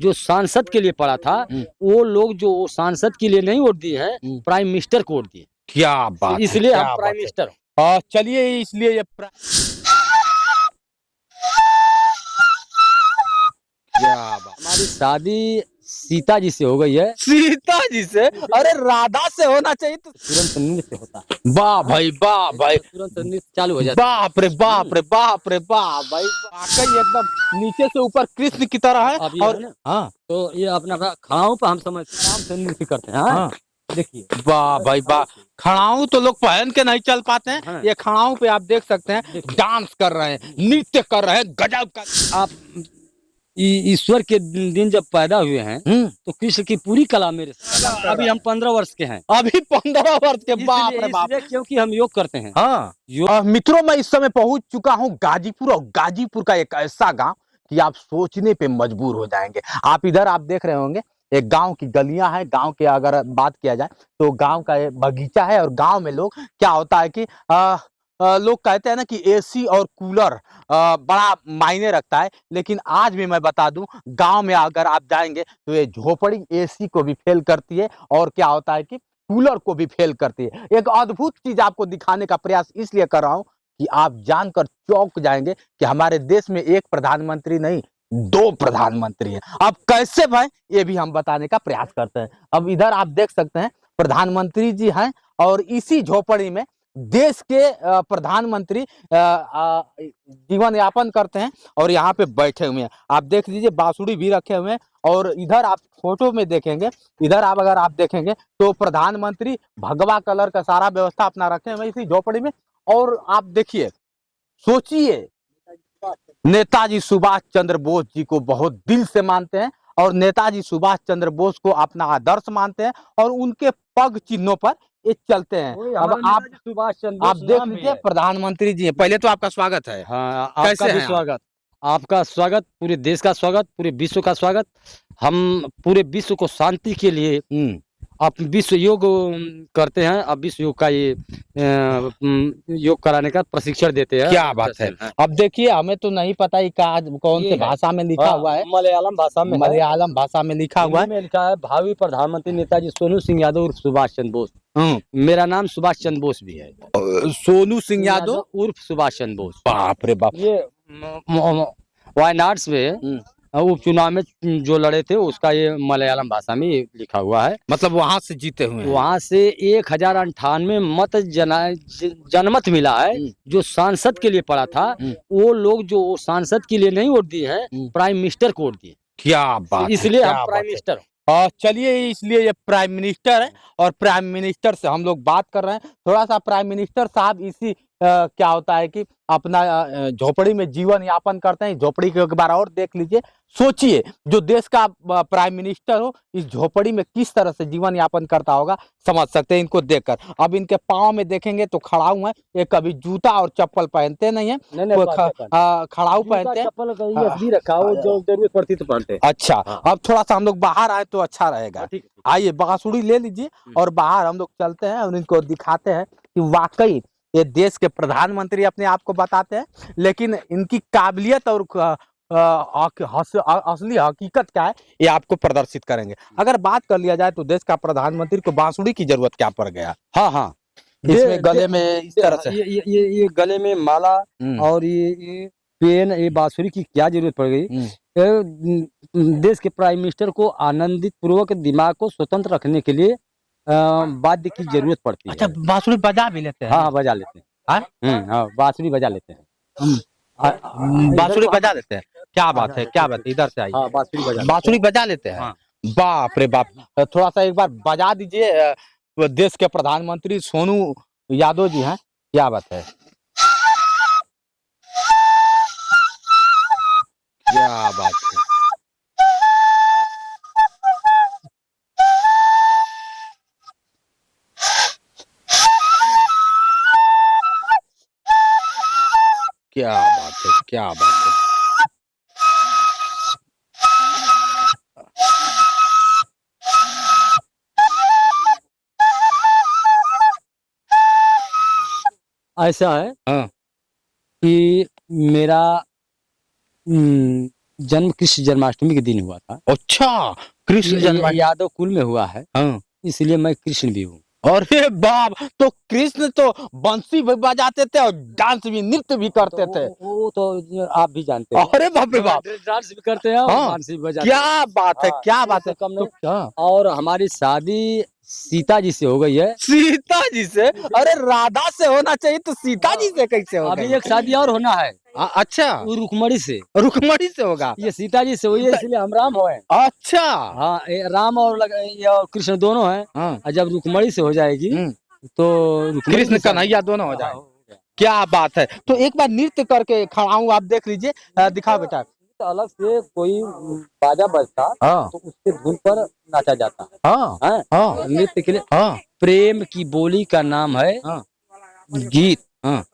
जो सांसद के लिए पड़ा था, वो लोग जो सांसद के लिए नहीं वोट दिए हैं, प्राइम मिनिस्टर को वोट दिए। क्या बात है, इसलिए क्या हम प्राइम बात है। मिनिस्टर। चलिए इसलिए ये क्या बात। हमारी शादी सीता जी से हो गई है। सीता जी से? अरे राधा से होना चाहिए तो तुरंत नृत्य से होता है। वाह भाई, वाह भाई, तुरंत नृत्य चालू हो जाता है। बाप रे बाप रे बाप रे बाप भाई, वाकई एकदम नीचे से ऊपर कृष्ण की तरह है। अब ये और है ना, हाँ, तो ये अपना खड़ाऊ पर हम समझते हैं, आराम से नृत्य करते हैं। हाँ, हाँ, देखिए। वाह भाई वाह। खड़ाऊ तो लोग पहन के नहीं चल पाते हैं, हाँ। ये खड़ाऊ पे आप देख सकते हैं, डांस कर रहे हैं, नृत्य कर रहे हैं, गजब का। आप ईश्वर के दिन जब पैदा हुए हैं, तो कृष्ण की पूरी कला मेरे साथ। अभी हम 15 वर्ष के हैं। अभी 15 वर्ष के? बाप रे बाप। इसलिए क्योंकि हम योग करते हैं। हाँ मित्रों, मैं इस समय पहुंच चुका हूं गाजीपुर, और गाजीपुर का एक ऐसा गांव कि आप सोचने पे मजबूर हो जाएंगे। आप इधर आप देख रहे होंगे, एक गांव की गलियां हैं। गांव के अगर बात किया जाए तो गांव का एक बगीचा है, और गांव में लोग क्या होता है कि लोग कहते हैं ना कि एसी और कूलर बड़ा मायने रखता है, लेकिन आज भी मैं बता दूं, गांव में अगर आप जाएंगे तो ये झोपड़ी एसी को भी फेल करती है, और क्या होता है कि कूलर को भी फेल करती है। एक अद्भुत चीज आपको दिखाने का प्रयास इसलिए कर रहा हूं कि आप जानकर चौंक जाएंगे कि हमारे देश में एक प्रधानमंत्री नहीं, 2 प्रधानमंत्री हैं। अब कैसे भाई, ये भी हम बताने का प्रयास करते हैं। अब इधर आप देख सकते हैं, प्रधानमंत्री जी हैं, और इसी झोपड़ी में देश के प्रधानमंत्री जीवन यापन करते हैं, और यहाँ पे बैठे हुए हैं। आप देख लीजिए, बांसुरी भी रखे हुए हैं, और इधर आप फोटो में देखेंगे, इधर आप अगर आप देखेंगे तो प्रधानमंत्री भगवा कलर का सारा व्यवस्था अपना रखे हुए इसी झोपड़ी में। और आप देखिए, सोचिए, नेताजी सुभाष चंद्र बोस जी को बहुत दिल से मानते हैं, और नेताजी सुभाष चंद्र बोस को अपना आदर्श मानते हैं, और उनके पग चिन्हों पर ये चलते हैं। अब आप देख लीजिए, प्रधानमंत्री जी हैं। पहले तो आपका स्वागत है। हाँ, कैसे आपका भी हैं आप? स्वागत। आपका स्वागत, पूरे देश का स्वागत, पूरे विश्व का स्वागत। हम पूरे विश्व को शांति के लिए आप विश्व योग करते हैं। अब विश्व योग का ये योग कराने का प्रशिक्षण देते हैं। क्या बात है। अब देखिए, हमें तो नहीं पता ही कौन से भाषा में लिखा हुआ है। मलयालम भाषा में, मलयालम भाषा में लिखा हुआ है। में लिखा है, भावी प्रधानमंत्री नेताजी सोनू सिंह यादव उर्फ सुभाष चंद्र बोस। मेरा नाम सुभाष चंद्र बोस भी है। सोनू सिंह यादव उर्फ सुभाष चंद्र बोस। बाप रे बाप। ये वायनाड में उपचुनाव में जो लड़े थे, उसका ये मलयालम भाषा में लिखा हुआ है। मतलब वहां से जीते हुए हैं। वहां से 1098 मत जनमत मिला है। जो सांसद के लिए पड़ा था, वो लोग जो सांसद के लिए नहीं वोट दिए हैं, प्राइम मिनिस्टर को वोट दिए। क्या बात। इसलिए हम प्राइम मिनिस्टर। चलिए इसलिए ये प्राइम मिनिस्टर है, और प्राइम मिनिस्टर से हम लोग बात कर रहे हैं। थोड़ा सा प्राइम मिनिस्टर साहब इसी क्या होता है कि अपना झोपड़ी में जीवन यापन करते हैं। झोपड़ी को एक बार और देख लीजिए, सोचिए, जो देश का प्राइम मिनिस्टर हो इस झोपड़ी में किस तरह से जीवन यापन करता होगा, समझ सकते हैं इनको देखकर। अब इनके पाँव में देखेंगे तो खड़ाऊ है, ये कभी जूता और चप्पल पहनते नहीं है, खड़ाऊ पहनते हैं। जो जरूरत पड़ती तो पहनते। अच्छा, अब थोड़ा सा हम लोग बाहर आए तो अच्छा रहेगा। आइए, बांसुरी ले लीजिए, और बाहर हम लोग चलते हैं और इनको दिखाते हैं कि वाकई ये देश के प्रधानमंत्री अपने आप को बताते हैं, लेकिन इनकी काबिलियत और असली हकीकत क्या है ये आपको प्रदर्शित करेंगे। अगर बात कर लिया जाए तो देश का प्रधानमंत्री को बांसुरी की जरूरत क्या पड़ गया? हाँ, इसमें गले में इस तरह से ये गले में माला, और ये पेन, ये बांसुरी की क्या जरूरत पड़ गई? देश के प्राइम मिनिस्टर को आनंदित पूर्वक दिमाग को स्वतंत्र रखने के लिए वाद्य की जरूरत पड़ती है। अच्छा, बांसुरी बजा भी लेते हैं? हाँ, बजा लेते हैं। हाँ, बांसुरी बजा लेते हैं। बांसुरी बजा लेते हैं। क्या बात है, क्या बात है। इधर से आइए। बांसुरी बजा लेते हैं। बाप रे बाप। थोड़ा सा एक बार बजा दीजिए। देश के प्रधानमंत्री सोनू यादव जी हैं। क्या बात है, क्या बात है। क्या बात है, क्या बात है। ऐसा है कि मेरा जन्म कृष्ण जन्माष्टमी के दिन हुआ था। अच्छा, कृष्ण ये जन्माष्टमी। यादव कुल में हुआ है, हाँ। इसलिए मैं कृष्ण भी हूँ। अरे बाप, तो कृष्ण तो बंसी भी बजाते थे और डांस भी, नृत्य भी करते थे। वो तो आप भी जानते हो। अरे बाप रे बाप। डांस भी करते हैं और हाँ, डांस भी बजाते हैं। क्या बात है, हाँ, क्या बात इससे है। कम तो नहीं। हाँ, और हमारी शादी सीता जी से हो गई है। सीता जी से? अरे राधा से होना चाहिए, तो सीता जी से कैसे हो अभी गई? एक शादी और होना है, अच्छा, वो रुक्मणी से। रुक्मणी से होगा। ये सीता जी से हुई है, इसलिए हम राम हुए। अच्छा। हाँ, राम और ये और कृष्ण दोनों हैं। हाँ। और जब रुक्मणी से हो जाएगी तो रुक्मणी कृष्ण की शादी- कन्हैया दोनों हो हाँ, जाए। हो गया। क्या बात है। तो एक बार नृत्य करके खड़ा हूँ, आप देख लीजिए। दिखाओ बेटा। तो अलग से कोई बाजा बजता हाँ तो उसके धुन पर नाचा जाता हाँ है। हाँ नृत्य के लिए हाँ प्रेम की बोली का नाम है हाँ गीत। हाँ।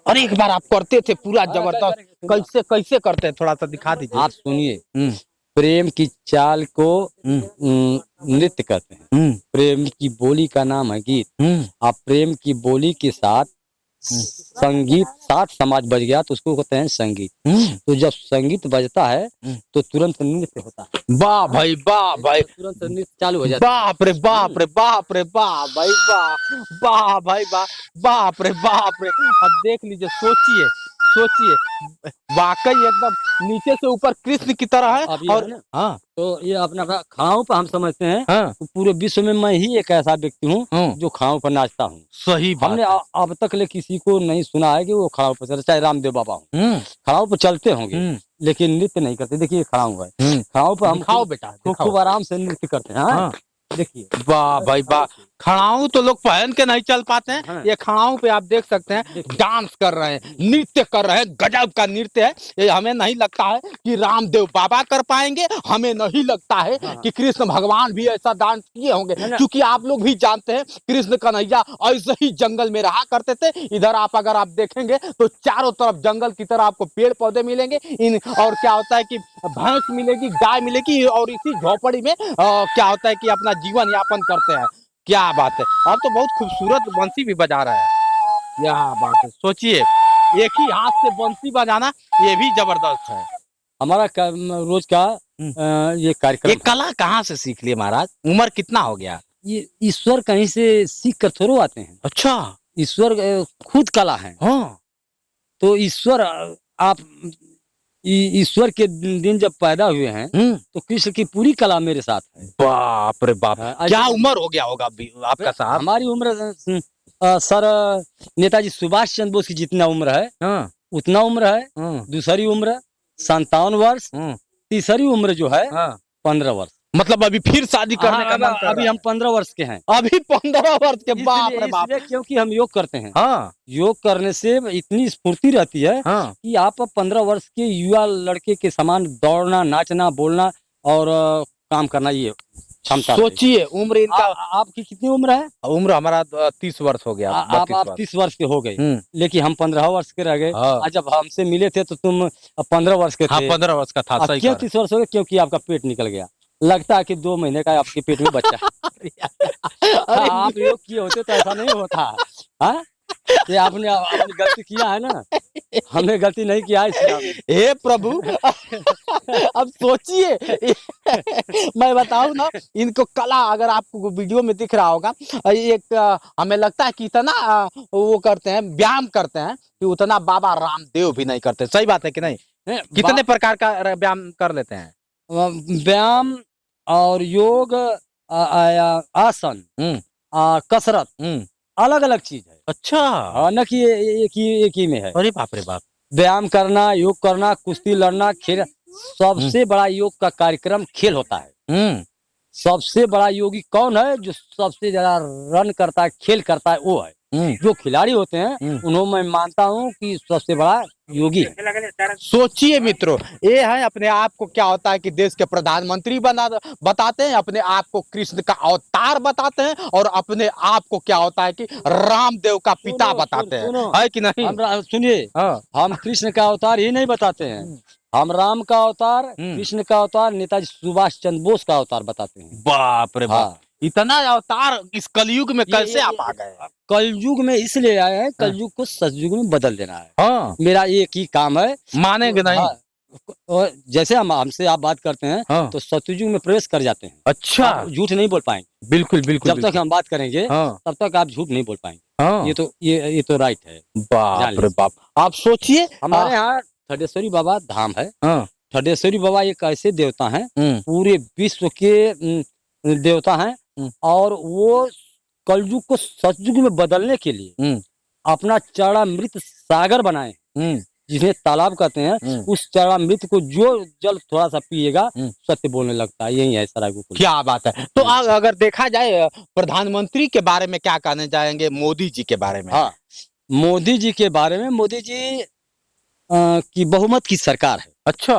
अरे एक बार आप करते थे पूरा हाँ, जबरदस्त, करेंगे। कैसे कैसे करते हैं, थोड़ा सा दिखा दीजिए। आप सुनिए, प्रेम की चाल को नृत्य कहते हैं। प्रेम की बोली का नाम है गीत। आप प्रेम की बोली के साथ संगीत साथ समाज बज गया तो उसको कहते हैं संगीत। तो जब संगीत बजता है तो तुरंत नृत्य होता है। वाह भाई, वाह भाई, तुरंत नृत्य चालू हो जाता है। बाप रे बाप रे बाप रे, वाह भाई वाह, वाह भाई वाह, बाप रे बाप रे। अब देख लीजिए, सोचिए सोचिए, वाकई एकदम नीचे से ऊपर कृष्ण की तरह है। अब ये और है ना, हाँ तो ये अपना खाओं पर हम समझते हैं हाँ तो पूरे विश्व में मैं ही एक ऐसा व्यक्ति हूँ जो खाओं पर नाचता हूँ। सही बात हमने है। अब तक ले किसी को नहीं सुना है कि वो खड़ाऊ पर चलते, चाहे रामदेव बाबा हो खड़ाऊ पर चलते होंगे लेकिन नृत्य नहीं करते। देखिए खड़ाऊ है, खड़ाऊ पर हम दिखाओ बेटा, खूब दिखाओ। खूब आराम से नृत्य करते हैं। हाँ? देखिए वाह भाई वाह, खड़ाऊ तो लोग पहन के नहीं चल पाते हैं। हाँ। ये खड़ाऊ पे आप देख सकते हैं, डांस कर रहे हैं, नृत्य कर रहे हैं, गजब का नृत्य है। ये हमें नहीं लगता है कि रामदेव बाबा कर पाएंगे, हमें नहीं लगता है कि कृष्ण भगवान भी ऐसा डांस किए होंगे, क्योंकि आप लोग भी जानते हैं कृष्ण कन्हैया ऐसे ही जंगल में रहा करते थे। इधर आप अगर आप देखेंगे तो चारों तरफ जंगल की तरह आपको पेड़ पौधे मिलेंगे, इन और क्या होता है कि भैंस मिलेगी, गाय मिलेगी, और इसी झोपड़ी में क्या होता है कि अपना जीवन यापन करते हैं। क्या बात है। अब तो बहुत खूबसूरत बंसी भी बजा रहा है, क्या बात है। सोचिए, एक ही हाथ से बंसी बजाना, ये भी जबरदस्त है। हमारा रोज का ये कार्यक्रम ये कला कहाँ से सीख लिए महाराज? उम्र कितना हो गया? ये ईश्वर कहीं से सीख कर थोड़ो आते हैं। अच्छा। ईश्वर खुद कला है। हाँ। तो ईश्वर आप ईश्वर के दिन जब पैदा हुए हैं तो कृष्ण की पूरी कला मेरे साथ है। बाप रे बाप, हाँ, क्या उम्र हो गया होगा अभी आपका साहब? हमारी उम्र सर नेताजी सुभाष चंद्र बोस की जितना उम्र है उतना उम्र है। दूसरी उम्र 57 वर्ष, तीसरी उम्र जो है 15 वर्ष। मतलब अभी फिर शादी करने का मन कर अभी रहा हम 15 वर्ष के हैं। है? अभी 15 वर्ष के? बाप रे बाप। इसलिए क्योंकि हम योग करते हैं। हाँ योग करने से इतनी स्फूर्ति रहती है हाँ कि आप 15 वर्ष के युवा लड़के के समान दौड़ना, नाचना, बोलना और काम करना, ये क्षमता है। सोचिए, उम्र इनका। आपकी कितनी उम्र है? उम्र हमारा 30 वर्ष हो गया। आप 30 वर्ष के हो गए, लेकिन हम 15 वर्ष के रह गए। हाँ। जब हमसे मिले थे तो तुम 15 वर्ष के हाँ, थे। 15 वर्ष का था। सही क्यों कह 30 वर्ष हो गए? क्योंकि आपका पेट निकल गया। लगता है कि 2 महीने का आपके पेट में बच्चा अरे आप योग किए होते तो ऐसा नहीं होता। हाँ? ये आपने अपनी गलती किया है ना, हमने गलती नहीं किया है इसलिए। हे प्रभु। अब सोचिए, मैं बताऊं ना, इनको कला अगर आपको वीडियो में दिख रहा होगा, एक हमें लगता है कि इतना वो करते हैं, व्यायाम करते हैं कि उतना बाबा रामदेव भी नहीं करते। सही बात है कि नहीं? कितने प्रकार का व्यायाम कर लेते हैं? व्यायाम और योग, आसन, कसरत अलग अलग चीज है। अच्छा। न कि एक ही में है। अरे बाप रे बाप। व्यायाम करना, योग करना, कुश्ती लड़ना, खेल, सबसे बड़ा योग का कार्यक्रम खेल होता है। सबसे बड़ा योगी कौन है? जो सबसे ज्यादा रन करता है, खेल करता है, वो है। जो खिलाड़ी होते हैं उन्हों मैं मानता हूँ कि सबसे बड़ा योगी है। सोचिए मित्रों, ये है अपने आप को क्या होता है कि देश के प्रधानमंत्री बताते हैं, अपने आप को कृष्ण का अवतार बताते हैं, और अपने आप को क्या होता है कि रामदेव का पिता बताते हैं। है कि नहीं? सुनिए, हम कृष्ण का अवतार ही नहीं बताते हैं, हम राम का अवतार, कृष्ण का अवतार, नेताजी सुभाष चंद्र बोस का अवतार बताते हैं। बाप रे बाप, इतना अवतार इस कलयुग में कैसे आप आ गए? कलयुग में इसलिए आए हैं, कलयुग को सतयुग में बदल देना है। हाँ। मेरा एक ही काम है। मानेंगे नहीं? और जैसे हम हमसे आप बात करते हैं हाँ। तो सतयुग में प्रवेश कर जाते हैं। अच्छा, आप झूठ नहीं बोल पाएंगे। बिल्कुल बिल्कुल जब तक हम बात करेंगे हाँ तब तक आप झूठ नहीं बोल पाएंगे। हाँ। ये तो राइट है। बाप जान रे लीजिए। बाप, आप सोचिए। हमारे यहाँ थडेश्वरी बाबा धाम है। हाँ, थडेश्वरी बाबा एक ऐसे देवता हैं, हम्म, पूरे विश्व के देवता हैं। हम्म, और वो कलयुग को सतयुग में बदलने के लिए हम्म, अपना चरणामृत सागर बनाए, हम्म, जिन्हें तालाब कहते हैं। हम्म, उस चरणामृत को जो जल थोड़ा सा पिएगा हम्म। सत्य बोलने लगता है। यही है सराय गोकुल। क्या बात है। तो अगर देखा जाए प्रधानमंत्री के बारे में क्या कहना चाहेंगे, मोदी जी के बारे में? हाँ, मोदी जी के बारे में, मोदी जी की बहुमत की सरकार है। अच्छा,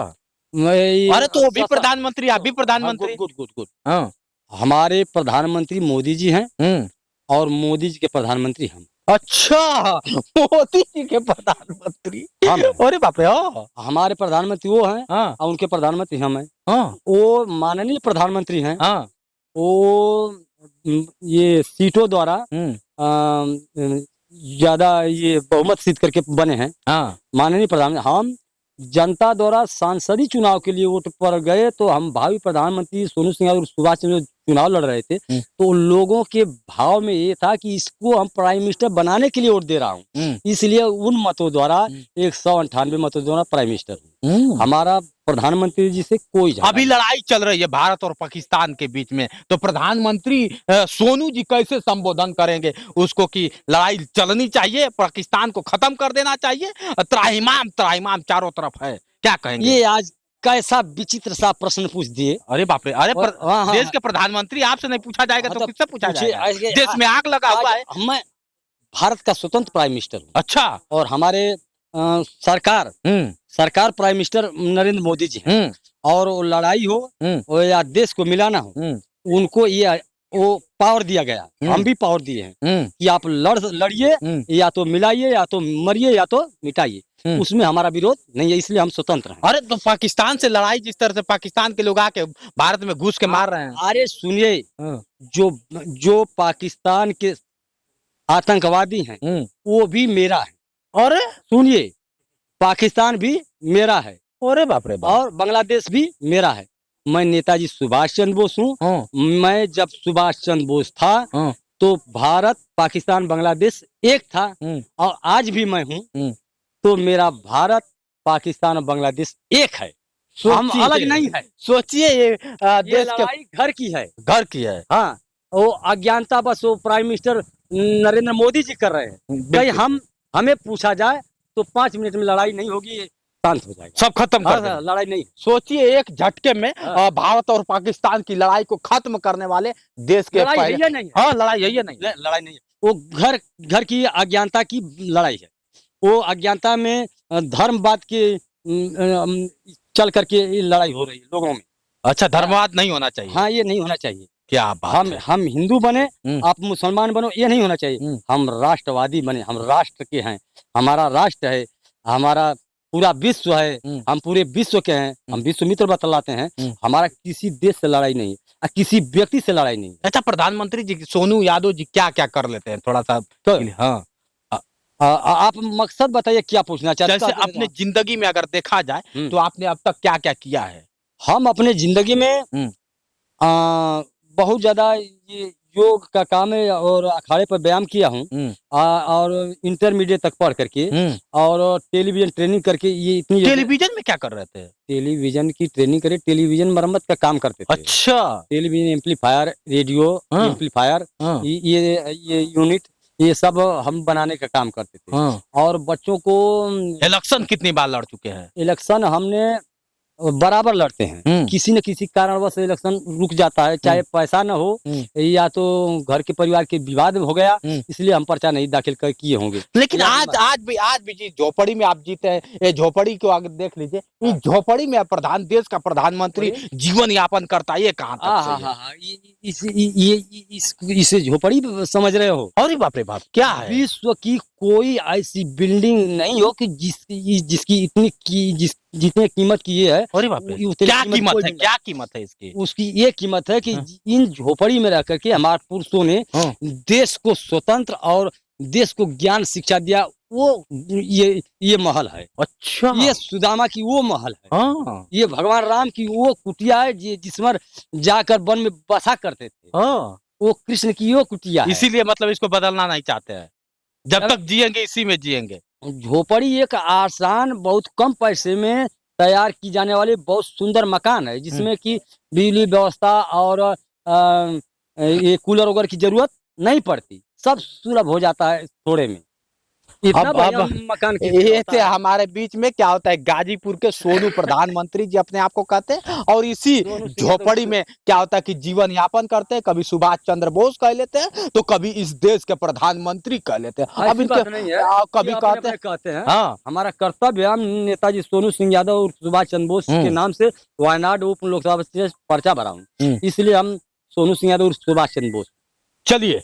मैं अरे तो वो भी प्रधानमंत्री, आप भी प्रधानमंत्री। Good good good. हाँ, हमारे प्रधानमंत्री मोदी जी हैं हम्म, और मोदी जी के प्रधानमंत्री हम। अच्छा, मोदी जी के प्रधानमंत्री। हम हैं। अरे बाप रे, हाँ हमारे प्रधानमंत्री वो हैं हाँ और उनके प्रधानमंत्री हम हैं। हाँ वो माननीय प्रधानमंत्री हैं। हाँ, वो ये सीटों द्वारा ज्यादा ये बहुमत सिद्ध करके बने हैं हाँ, माननीय प्रधानमंत्री। हम जनता द्वारा सांसदीय चुनाव के लिए वोट पर गए तो हम भावी प्रधानमंत्री सोनू सिंह और सुभाष चंद्र चुनाव लड़ रहे थे। तो लोगों के भाव में ये था कि इसको हम प्राइम मिनिस्टर बनाने के लिए वोट दे रहा हूँ, इसलिए उन मतों द्वारा 198 मतों द्वारा प्राइम मिनिस्टर हूँ। हमारा प्रधानमंत्री जी से कोई अभी लड़ाई चल रही है भारत और पाकिस्तान के बीच में, तो प्रधानमंत्री सोनू जी कैसे संबोधन करेंगे उसको कि लड़ाई चलनी चाहिए, पाकिस्तान को खत्म कर देना चाहिए, त्राहिमाम त्राहिमाम चारों तरफ है, क्या कहेंगे? ये आज कैसा विचित्र सा प्रश्न पूछ दिए। अरे बाप रे, अरे हाँ, देश के प्रधानमंत्री आपसे नहीं पूछा जाएगा तो किससे पूछा जाएगा? पूछिए, देश में आग लगा हुआ है। मैं भारत का स्वतंत्र प्राइम मिनिस्टर हूँ अच्छा, और हमारे सरकार प्राइम मिनिस्टर नरेंद्र मोदी जी हैं। और वो लड़ाई हो या देश को मिलाना हो, उनको ये वो पावर दिया गया। हम भी पावर दिए हैं कि आप लड़िए, या तो मिलाइए, या तो मरिए, या तो मिटाइए। उसमें हमारा विरोध नहीं है, इसलिए हम स्वतंत्र हैं। अरे तो पाकिस्तान से लड़ाई, जिस तरह से पाकिस्तान के लोग आके भारत में घुस के मार रहे हैं। अरे सुनिए, जो पाकिस्तान के आतंकवादी हैं वो भी मेरा है। अरे सुनिए, पाकिस्तान भी मेरा है। अरे बाप रे बाप। और बांग्लादेश भी मेरा है। मैं नेताजी सुभाष चंद्र बोस हूँ। मैं जब सुभाष चंद्र बोस था तो भारत पाकिस्तान बांग्लादेश एक था, और आज भी मैं हूँ। तो मेरा भारत पाकिस्तान और बांग्लादेश एक है, हम अलग नहीं है। सोचिए ये देश लड़ाई घर की है, घर की है। हाँ, वो अज्ञानता बस वो प्राइम मिनिस्टर नरेंद्र मोदी जी कर रहे हैं। कहीं हमें पूछा जाए तो 5 मिनट में लड़ाई नहीं होगी, शांत हो जाएगा, सब खत्म कर देंगे। लड़ाई नहीं। सोचिए एक झटके में भारत और पाकिस्तान की लड़ाई को खत्म करने वाले देश के लड़ाई है नहीं। हाँ, लड़ाई है नहीं, लड़ाई नहीं है। वो घर की अज्ञानता की लड़ाई है। वो अज्ञानता में धर्मवाद के चल करके लड़ाई हो रही है लोगों में। अच्छा, धर्मवाद नहीं होना चाहिए। हाँ, ये नहीं होना चाहिए। क्या बात है। हम हिंदू बने, आप मुसलमान बनो, ये नहीं होना चाहिए। हम राष्ट्रवादी बने, हम राष्ट्र के हैं, हमारा राष्ट्र है, हमारा पूरा विश्व है, हम पूरे विश्व के हैं, हम विश्व मित्र बतलाते हैं। हमारा किसी देश से लड़ाई नहीं है, किसी व्यक्ति से लड़ाई नहीं है। अच्छा, प्रधानमंत्री जी सोनू यादव जी क्या क्या कर लेते हैं, थोड़ा सा तो हाँ आप मकसद बताइए, क्या पूछना चाहते हैं? जैसे अपने जिंदगी में अगर देखा जाए तो आपने अब तक क्या क्या किया है? हम अपने जिंदगी में बहुत ज्यादा ये योग का काम है और अखाड़े पर व्यायाम किया हूँ, और इंटरमीडिएट तक पढ़ करके और टेलीविजन ट्रेनिंग करके। ये इतनी टेलीविजन में क्या कर रहे थे? टेलीविजन की ट्रेनिंग करे, टेलीविजन मरम्मत का काम करते थे। अच्छा, टेलीविजन एम्पलीफायर, रेडियो एम्पलीफायर, ये यूनिट, ये सब हम बनाने का काम करते थे। और बच्चों को इलेक्शन कितनी बार लड़ चुके हैं? इलेक्शन हमने बराबर लड़ते हैं। किसी न किसी कारणवश इलेक्शन रुक जाता है, चाहे पैसा न हो या तो घर के परिवार के विवाद हो गया, इसलिए हम पर्चा नहीं दाखिल किए होंगे। लेकिन आज भी जी झोपड़ी में आप जीते हैं। ये झोपड़ी को आगे देख लीजिए, इस झोपड़ी में देश का प्रधानमंत्री जीवन यापन करता है, ये कहाँ तक सही है? इसे झोपड़ी समझ रहे हो? अरे बाप रे बाप, क्या है? विश्व की कोई ऐसी बिल्डिंग नहीं हो कि जिसकी जितने कीमत की ये है। अरे बाप रे, क्या कीमत है, क्या कीमत है इसकी? उसकी ये कीमत है कि इन झोपड़ी में रह करके हमारे पुरुषों ने देश को स्वतंत्र और देश को ज्ञान शिक्षा दिया। वो ये महल है। अच्छा। ये सुदामा की वो महल है। हाँ ये भगवान राम की वो कुटिया है जिसमें जाकर वन में बसा करते थे। हाँ, वो कृष्ण की वो कुटिया है। इसीलिए मतलब इसको बदलना नहीं चाहते हैं, जब अब- तक जिएंगे इसी में जिएंगे। झोपड़ी एक आसान बहुत कम पैसे में तैयार की जाने वाली बहुत सुंदर मकान है, जिसमें कि बिजली व्यवस्था और ये कूलर वगैरह की जरूरत नहीं पड़ती, सब सुलभ हो जाता है थोड़े में। इतना बढ़िया मकान की ये थे है। हमारे बीच में क्या होता है, गाजीपुर के सोनू प्रधानमंत्री जी अपने आप को कहते हैं, और इसी सोनू सिंह झोपड़ी यादव। में क्या होता है कि जीवन यापन करते हैं। कभी सुभाष चंद्र बोस कह लेते हैं, तो कभी इस देश के प्रधानमंत्री कह लेते हैं। अब ऐसी इनके बात नहीं है, कभी ये अपने कहते अपने हैं कहते हैं। हाँ हमारा कर्तव्य है, हम नेताजी सोनू सिंह यादव और सुभाष चंद्र बोस के नाम से वायनाड उप लोकसभा से पर्चा भरा हूँ, इसलिए हम सोनू सिंह यादव और सुभाष चंद्र बोस। चलिए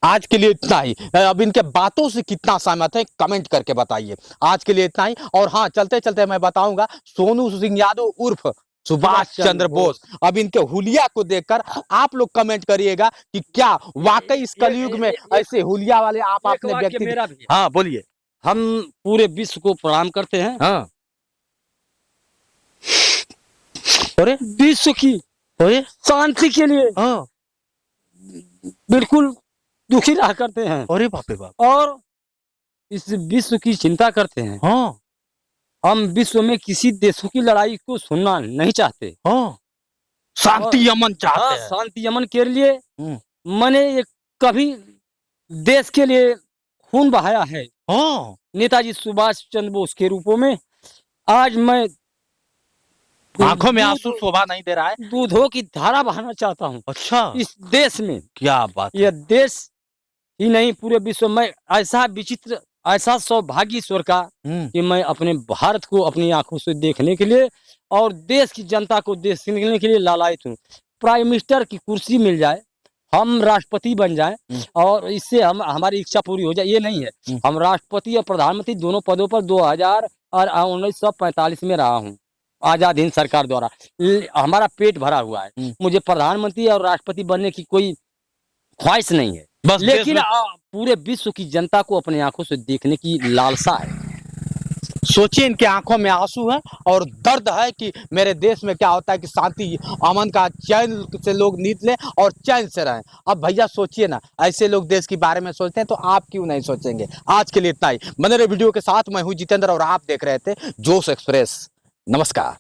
आज के लिए इतना ही। अब इनके बातों से कितना सहमत है कमेंट करके बताइए। आज के लिए इतना ही। और हाँ, चलते चलते मैं बताऊंगा सोनू सिंह यादव उर्फ सुभाष चंद्र बोस। अब इनके हुलिया को देखकर आप लोग कमेंट करिएगा कि क्या वाकई इस कलयुग में ऐसे हुलिया वाले आप अपने व्यक्ति। मेरा भी है। हाँ बोलिए। हम पूरे विश्व को प्रणाम करते हैं। हाँ अरे विश्व की अरे शांति के लिए हाँ बिल्कुल दुखी रहा करते हैं, अरे बाप रे बाप। और इस विश्व की चिंता करते हैं। हाँ हम विश्व में किसी देशों की लड़ाई को सुनना नहीं चाहते। हाँ, शांति अमन चाहते हाँ, हैं। शांति अमन के लिए मैंने एक कभी देश के लिए खून बहाया है, हाँ नेताजी सुभाष चंद्र बोस के रूपों में। आज मैं आंखों में आंसू शोभा नहीं दे रहा है। दूधों की धारा बहाना चाहता हूँ अच्छा, इस देश में। क्या बात है। यह देश ही नहीं, पूरे विश्व में ऐसा विचित्र, ऐसा सौभाग्य ईश्वर का कि मैं अपने भारत को अपनी आंखों से देखने के लिए और देश की जनता को देखने के लिए लालायित हूँ। प्राइम मिनिस्टर की कुर्सी मिल जाए, हम राष्ट्रपति बन जाएं और इससे हम हमारी इच्छा पूरी हो जाए, ये नहीं है। हम राष्ट्रपति और प्रधानमंत्री दोनों पदों पर 1945 में रहा हूँ, आजाद हिंद सरकार द्वारा। हमारा पेट भरा हुआ है, मुझे प्रधानमंत्री और राष्ट्रपति बनने की कोई ख्वाहिश नहीं है, बस लेकिन पूरे विश्व की जनता को अपनी आंखों से देखने की लालसा है। सोचिए, इनके आंखों में आंसू है और दर्द है कि मेरे देश में क्या होता है कि शांति अमन का चैन से लोग नींद लें और चैन से रहें। अब भैया सोचिए ना, ऐसे लोग देश के बारे में सोचते हैं तो आप क्यों नहीं सोचेंगे। आज के लिए इतना ही। बने रहे वीडियो के साथ। मैं हूं जितेंद्र और आप देख रहे थे जोश एक्सप्रेस। नमस्कार।